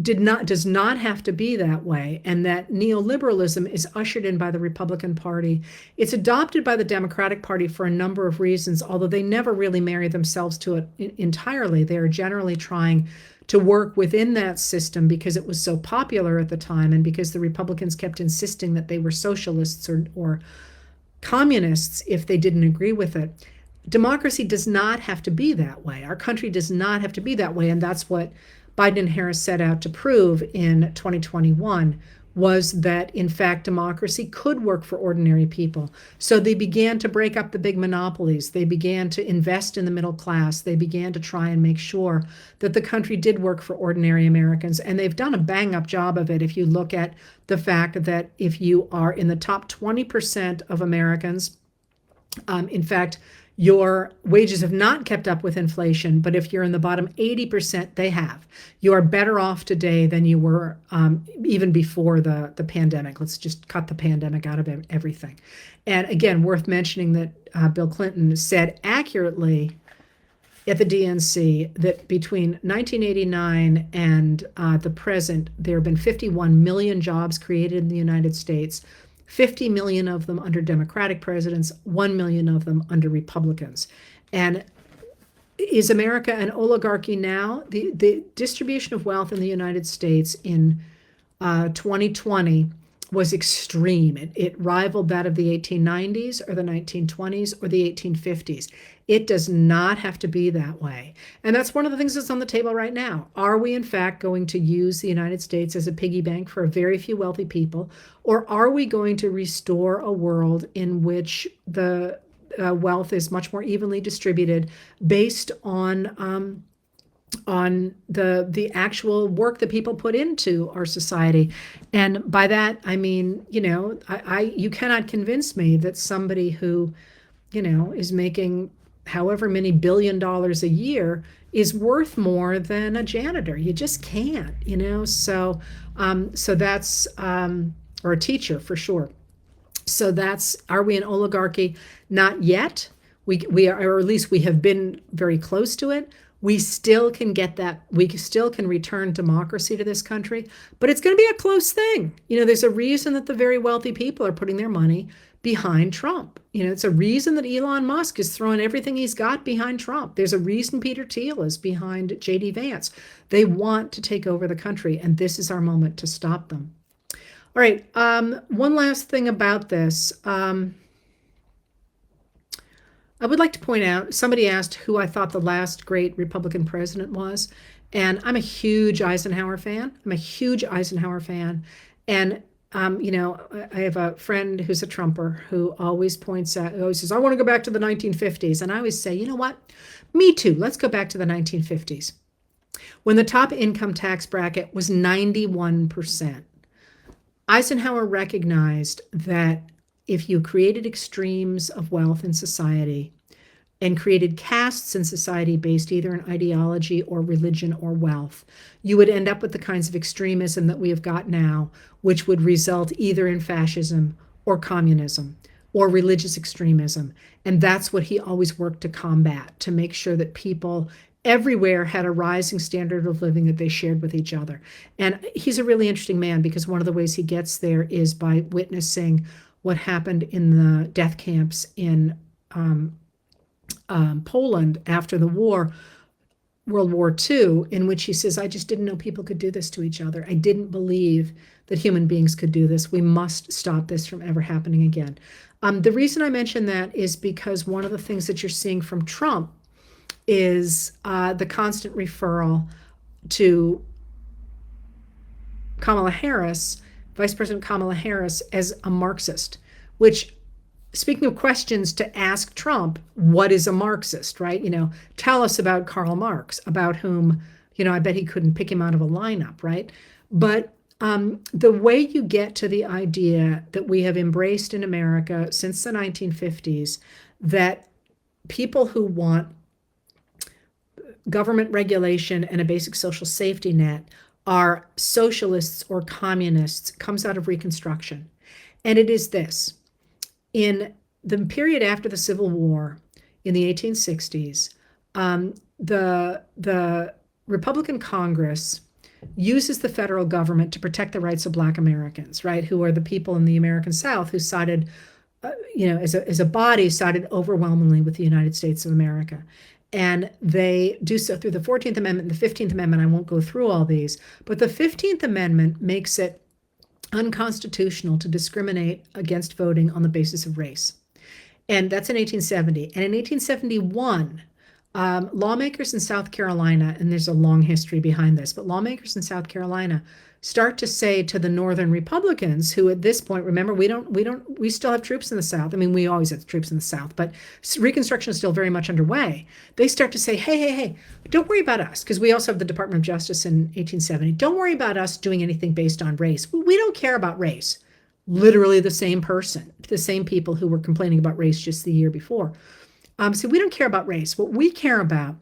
does not have to be that way, and that neoliberalism is ushered in by the Republican Party. It's adopted by the Democratic Party for a number of reasons, although they never really marry themselves to it entirely. They are generally trying to work within that system because it was so popular at the time and because the Republicans kept insisting that they were socialists or communists if they didn't agree with it. Democracy does not have to be that way. Our country does not have to be that way, and that's what Biden and Harris set out to prove in 2021 was that, in fact, democracy could work for ordinary people. So they began to break up the big monopolies. They began to invest in the middle class. They began to try and make sure that the country did work for ordinary Americans. And they've done a bang-up job of it if you look at the fact that if you are in the top 20% of Americans, in fact, your wages have not kept up with inflation, but if you're in the bottom 80%, they have. You are better off today than you were even before the pandemic. Let's just cut the pandemic out of everything. And again, worth mentioning that Bill Clinton said accurately at the DNC that between 1989 and the present, there have been 51 million jobs created in the United States. 50 million of them under Democratic presidents, 1 million of them under Republicans. And is America an oligarchy now? The distribution of wealth in the United States in 2020 was extreme. It rivaled that of the 1890s or the 1920s or the 1850s. It does not have to be that way. And that's one of the things that's on the table right now. Are we, in fact, going to use the United States as a piggy bank for a very few wealthy people? Or are we going to restore a world in which the wealth is much more evenly distributed based on the actual work that people put into our society? And by that, I mean, you cannot convince me that somebody who, is making however many $1 billion a year is worth more than a janitor. You just can't, so that's, or a teacher for sure. So are we an oligarchy? Not yet. We are, or at least we have been very close to it. We still can get that. We still can return democracy to this country, but it's going to be a close thing. There's a reason that the very wealthy people are putting their money behind Trump. It's a reason that Elon Musk is throwing everything he's got behind Trump. There's a reason Peter Thiel is behind J.D. Vance. They want to take over the country, and this is our moment to stop them. All right, one last thing about this. I would like to point out, somebody asked who I thought the last great Republican president was, and I'm a huge Eisenhower fan. And I have a friend who's a Trumper who always points out, always says, I want to go back to the 1950s. And I always say, you know what? Me too. Let's go back to the 1950s, when the top income tax bracket was 91%. Eisenhower recognized that if you created extremes of wealth in society and created castes in society based either on ideology or religion or wealth, you would end up with the kinds of extremism that we have got now, which would result either in fascism or communism or religious extremism. And that's what he always worked to combat, to make sure that people everywhere had a rising standard of living that they shared with each other. And he's a really interesting man, because one of the ways he gets there is by witnessing what happened in the death camps in Poland after the war, World War II, in which he says, I just didn't know people could do this to each other. I didn't believe that human beings could do this. We must stop this from ever happening again. The reason I mention that is because one of the things that you're seeing from Trump is the constant referral to Kamala Harris, Vice President Kamala Harris, as a Marxist, which, speaking of questions to ask Trump, what is a Marxist, right? Tell us about Karl Marx, about whom, I bet he couldn't pick him out of a lineup, right? But the way you get to the idea that we have embraced in America since the 1950s, that people who want government regulation and a basic social safety net are socialists or communists, comes out of Reconstruction. And it is this. In the period after the Civil War, in the 1860s, the Republican Congress uses the federal government to protect the rights of Black Americans, right, who are the people in the American South who sided, as a body, sided overwhelmingly with the United States of America. And they do so through the 14th Amendment and the 15th Amendment. I won't go through all these, but the 15th Amendment makes it unconstitutional to discriminate against voting on the basis of race. And that's in 1870. And in 1871, lawmakers in South Carolina, and there's a long history behind this, but lawmakers in South Carolina start to say to the Northern Republicans, who at this point, remember, we still have troops in the South. I mean, we always have troops in the South, but Reconstruction is still very much underway. They start to say, hey, don't worry about us, because we also have the Department of Justice in 1870. Don't worry about us doing anything based on race. We don't care about race. Literally the same person, the same people who were complaining about race just the year before. So we don't care about race. What we care about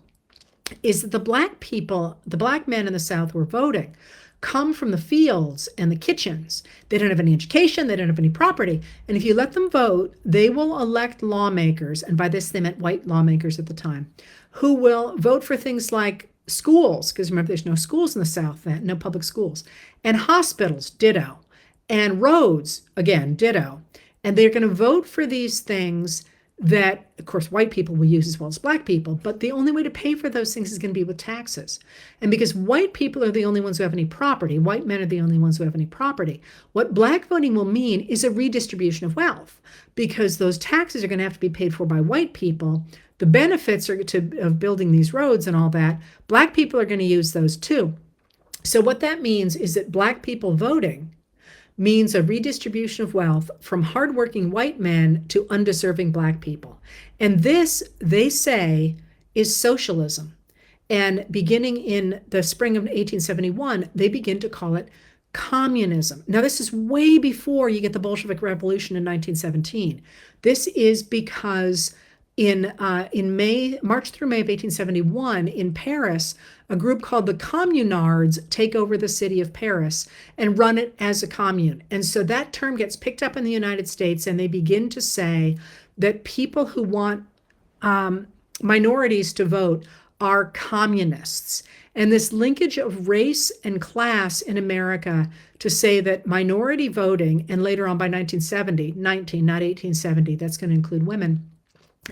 is that the Black people, the Black men in the South who are voting, come from the fields and the kitchens. They don't have any education. They don't have any property. And if you let them vote, they will elect lawmakers, and by this they meant white lawmakers at the time, who will vote for things like schools, because remember, there's no schools in the South then, no public schools, and hospitals, ditto, and roads, again, ditto. And they're going to vote for these things that, of course, white people will use as well as Black people, but the only way to pay for those things is going to be with taxes. And because white people are the only ones who have any property, white men are the only ones who have any property, what Black voting will mean is a redistribution of wealth, because those taxes are going to have to be paid for by white people. The benefits of building these roads and all that, Black people are going to use those too. So what that means is that Black people voting means a redistribution of wealth from hardworking white men to undeserving Black people. And this, they say, is socialism. And beginning in the spring of 1871, they begin to call it communism. Now, this is way before you get the Bolshevik Revolution in 1917. This is because in March through May of 1871, in Paris, a group called the Communards take over the city of Paris and run it as a commune. And so that term gets picked up in the United States, and they begin to say that people who want minorities to vote are communists. And this linkage of race and class in America to say that minority voting, and later on by 1970, 19, not 1870, that's going to include women,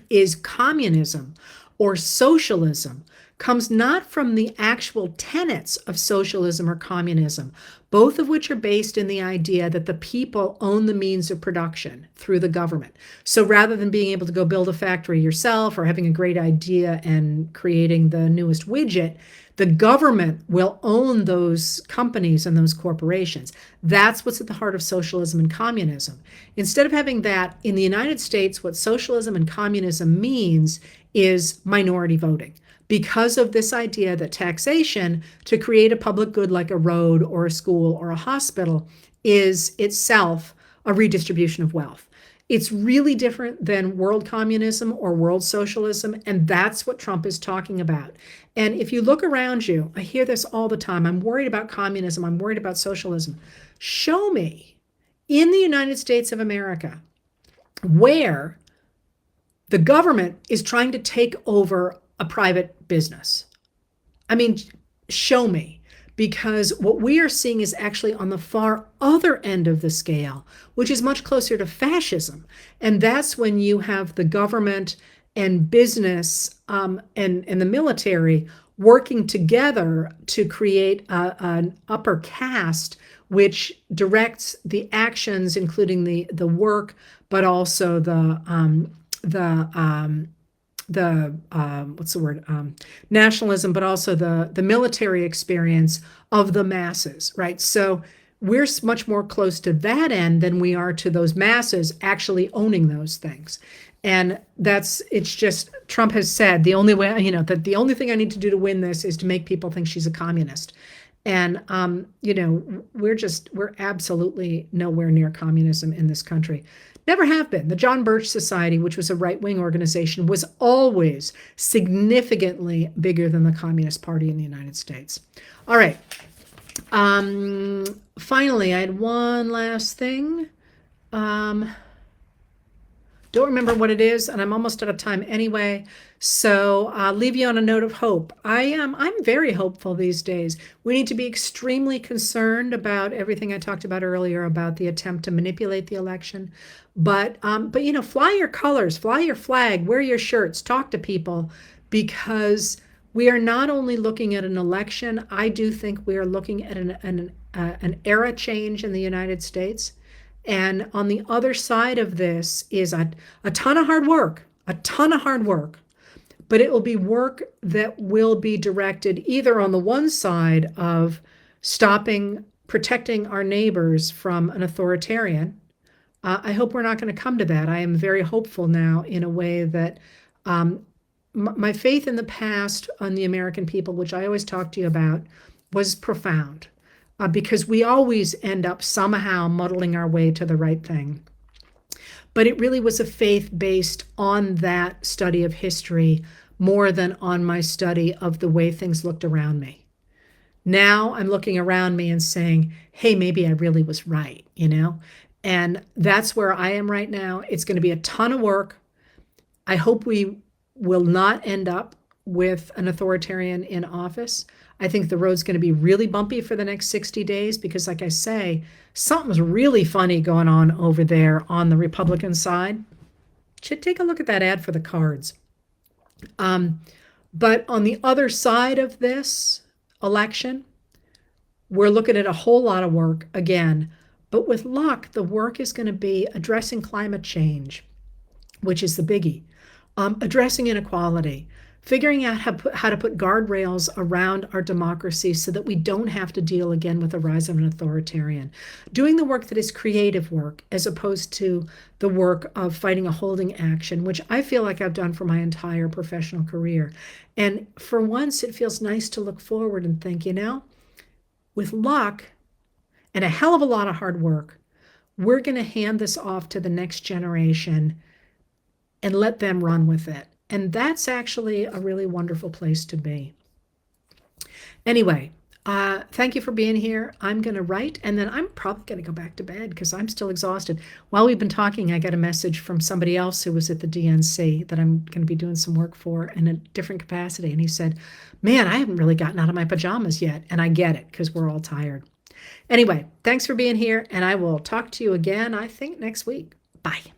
is communism or socialism comes not from the actual tenets of socialism or communism, both of which are based in the idea that the people own the means of production through the government. So rather than being able to go build a factory yourself or having a great idea and creating the newest widget, the government will own those companies and those corporations. That's what's at the heart of socialism and communism. Instead of having that in the United States, what socialism and communism means is minority voting, because of this idea that taxation to create a public good like a road or a school or a hospital is itself a redistribution of wealth. It's really different than world communism or world socialism, and that's what Trump is talking about. And if you look around you, I hear this all the time. I'm worried about communism. I'm worried about socialism. Show me in the United States of America where the government is trying to take over a private business. I mean, show me. Because what we are seeing is actually on the far other end of the scale, which is much closer to fascism. And that's when you have the government and business and the military working together to create an upper caste which directs the actions, including the work, but also what's the word, nationalism, but also the military experience of the masses, right? So we're much more close to that end than we are to those masses actually owning those things. And it's just, Trump has said the only way, that the only thing I need to do to win this is to make people think she's a communist. And, we're absolutely nowhere near communism in this country. Never have been. The John Birch Society, which was a right-wing organization, was always significantly bigger than the Communist Party in the United States. All right. Finally, I had one last thing. Don't remember what it is, and I'm almost out of time anyway. So I'll leave you on a note of hope. I'm very hopeful these days. We need to be extremely concerned about everything I talked about earlier about the attempt to manipulate the election. But fly your colors, fly your flag, wear your shirts, talk to people, because we are not only looking at an election. I do think we are looking at an era change in the United States. And on the other side of this is a ton of hard work, but it will be work that will be directed either on the one side of protecting our neighbors from an authoritarian. I hope we're not going to come to that. I am very hopeful now in a way that my faith in the past on the American people, which I always talk to you about, was profound. Because we always end up somehow muddling our way to the right thing. But it really was a faith based on that study of history more than on my study of the way things looked around me. Now I'm looking around me and saying, hey, maybe I really was right, And that's where I am right now. It's going to be a ton of work. I hope we will not end up with an authoritarian in office. I think the road's going to be really bumpy for the next 60 days because, like I say, something's really funny going on over there on the Republican side. Should take a look at that ad for the cards. But on the other side of this election, we're looking at a whole lot of work again. But with luck, the work is going to be addressing climate change, which is the biggie, addressing inequality, figuring out how to put guardrails around our democracy so that we don't have to deal again with the rise of an authoritarian. Doing the work that is creative work as opposed to the work of fighting a holding action, which I feel like I've done for my entire professional career. And for once, it feels nice to look forward and think, with luck and a hell of a lot of hard work, we're going to hand this off to the next generation and let them run with it. And that's actually a really wonderful place to be. Anyway, Thank you for being here. I'm going to write, and then I'm probably going to go back to bed because I'm still exhausted. While we've been talking, I got a message from somebody else who was at the DNC that I'm going to be doing some work for in a different capacity. And he said, man, I haven't really gotten out of my pajamas yet. And I get it because we're all tired. Anyway, thanks for being here, and I will talk to you again, I think, next week. Bye.